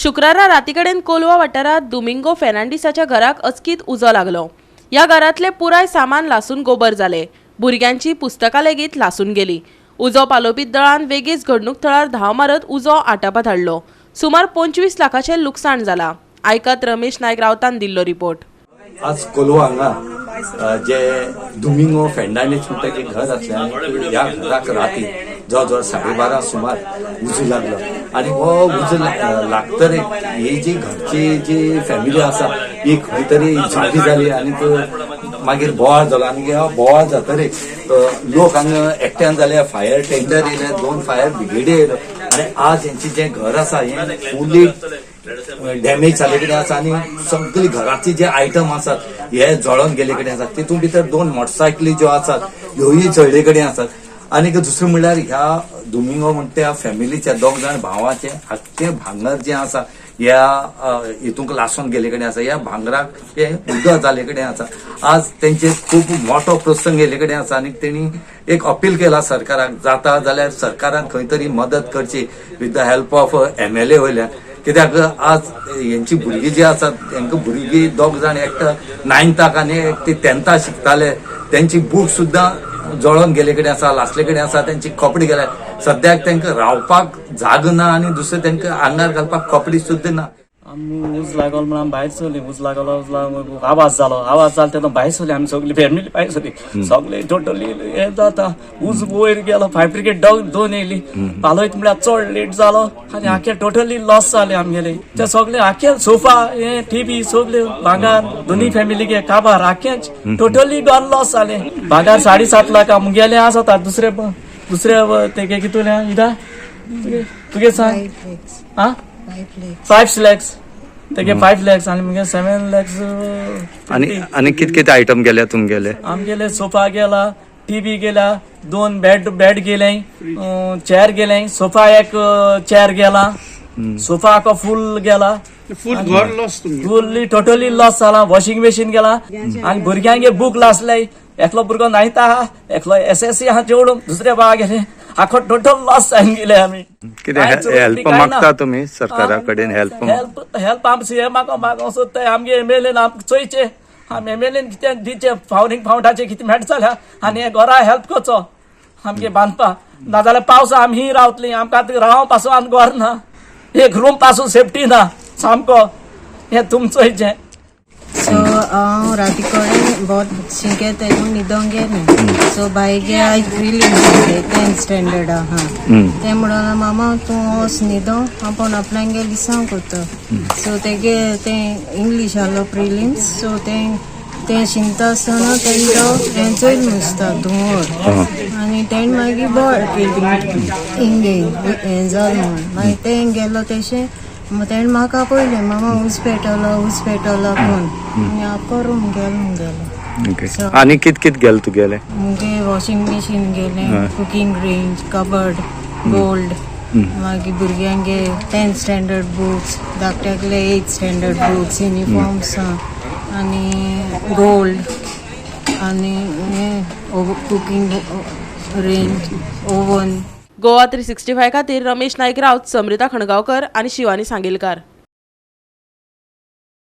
शुक्रारा रातीकडेन कोलवा वाठारात दोमिंगो फेर्नांडीसाच्या घराक अचकीत उजो लागलो। या घरातले पुराय सामान लासून गोबर जाले। भुरग्यांची पुस्तकां लेगीत लासून गेली। उजो पालोवपी दळान वेगीच घडणूक थळार धांव मारत उजो आटापात हाडलो। सुमार 25 लाखांचे लुकसाण जाला। आयकत रमेश नायक रावतान दिल्लो रिपोर्ट। आज कोलवा हांगा जे दोमिंगो फेर्नांडीस म्हणटा घर आसलें ह्या घराक राती जवळ 12:30 सुमार उजो लागलो आणि हो उजो लागतरे ही जी घरची जी फॅमिली आसा ही खंय तरी जागी जाली आणि मागीर बोवाळ जालो आणि बोवाळ जातरे लोक हांगा एकट्यान जाले। फायर टेंडर येयले, 2 फायर ब्रिगेडी येयलो आणि आज यांची जे घर आसा हे फुली डॅमेज जाले कडेन आसा आणि सगळी घराची जे आयटम आसात हे जळोन गेले कडेन आसात। तितून भितर 2 मोटरसायकली ज्यो आसात ह्योही जळले कडेन आसात। आणि दुसरें म्हणल्यार ह्या दोमिंगो म्हणटा त्या फॅमिलीच्या 2 जाण भावाचे आख्खे भांगर जे आसा ह्या हितूंक लासून गेले कडेन आसा। ह्या भांगराक हे उदक जाले कडेन आसा। आज तेंचे खूब मोठो प्रसंग येयले कडेन आसा आणि तेणी एक अपील केला सरकाराक, जाता जाल्यार सरकारान खंय तरी मदत करची with the help of MLA वयल्यान। कित्याक आज यांची भुरगीं जी आसात तांकां भुरगीं 2 जाण एकटो 9थाक आनी एक 10थाक शिकताले, त्यांची बूक सुद्दां जळोन गेले कडेन आसा, लासले कडेन आसा, त्यांची कपडे गेले। सद्याक तांकां रावपाक जागो ना आणि दुसरें तांकां आंगार घालपाक कपडे सुद्दां ना। आमी उज लागलो म्हणून भायर सरली, उज लागलो आवाज जालो तेन्ना भायर सरली। आमी सगळी फॅमिली भायर सरली, सगळे टोटली हे जाता। उज वयर गेलो, फायर ब्रिगेड 2 येयली, पालयत म्हळ्यार चड लेट जालो आणि आख्खे टोटली लॉस जाले आमगेले। ते सगळे आख्खे सोफा हे टीव्ही सगळे भांगार दोन्ही फॅमिलीक काबार आख्खेच टोटली गॉन लॉस जाले। भांगार 7.5 लाख आमगेले आसा। दुसरे तेगे कितुले इदा तुगे सांग हा 5 lakhs तेगे 5 lakhs आणि मुगे 7 lakhs आणि कित आयटम गेले तुमगेले? आमगेले सोफा गेला, टीव्ही गेला, 2 बेड गेले, चेअर गेले, सोफा एक चेअर गेला, सोफा आखो फुल गेला, फुल घर लॉस फुल्ली टोटली लॉस जाला। वॉशिंग मशीन गेला आणि भुरग्यांगे बुक लासले। एकलो भुरगो 9th आहा, एकलो SSC आहा जेवढो, दुसरे बाबा गेले, आखो टोटल लॉस जावन गेले। आमी हेल्प मागता तुम्ही सरकारा कडेन? हेल्प आम CM मागो सोदताय। आमगे MLA आमकां चोयचे, आमी MLA कितें दिचे, फावंडाचे कितें मेट जाल्या आनी हे घरा हेल्प करचो आमगे बांदपा। नाजाल्यार पावसा आमी ही रावतली, आमकां राव पासून आनी घर ना, एक रूम पासून सेफ्टी ना सामको। हे तुम चोयचे। सो हांव राती कडेन बहुत शिंके तेतून न्हिदोंक गेलें। सो बायगे आयज प्रिलिम्स 10th स्टँडर्ड आहा, ते म्हणून मामा तूं वच न्हिदो, आपण आपल्यागे लिसांव करता। सो तेगे ते इंग्लीश आहलो प्रिलिम्स। सो ते शिंकता आसतना तेंचो हें चोयल नुसता धुंवर आनी तेण मागीर बॉल केली इंगे हें जालें म्हण। मागीर तें गेलो तेशें तेणें म्हाका पयलें मामा उज पेटलो म्हूण हांव करून गेलो। आणि कित गेले तुगेले? मुगे वॉशिंग मशीन गेलें, कुकिंग रेंज, कबर्ड, गोल्ड, मागीर भुरग्यांगे 10th स्टँडर्ड बुक्स, धाकट्याकले 8th स्टँडर्ड बुक्स, युनिफॉर्म्स आनी गोल्ड आनी कुकिंग रेंज, ओवन। गोवा 365 खातीर रमेश नायक रावत, समृता खणगांवकर आणि शिवानी सांगेलकार।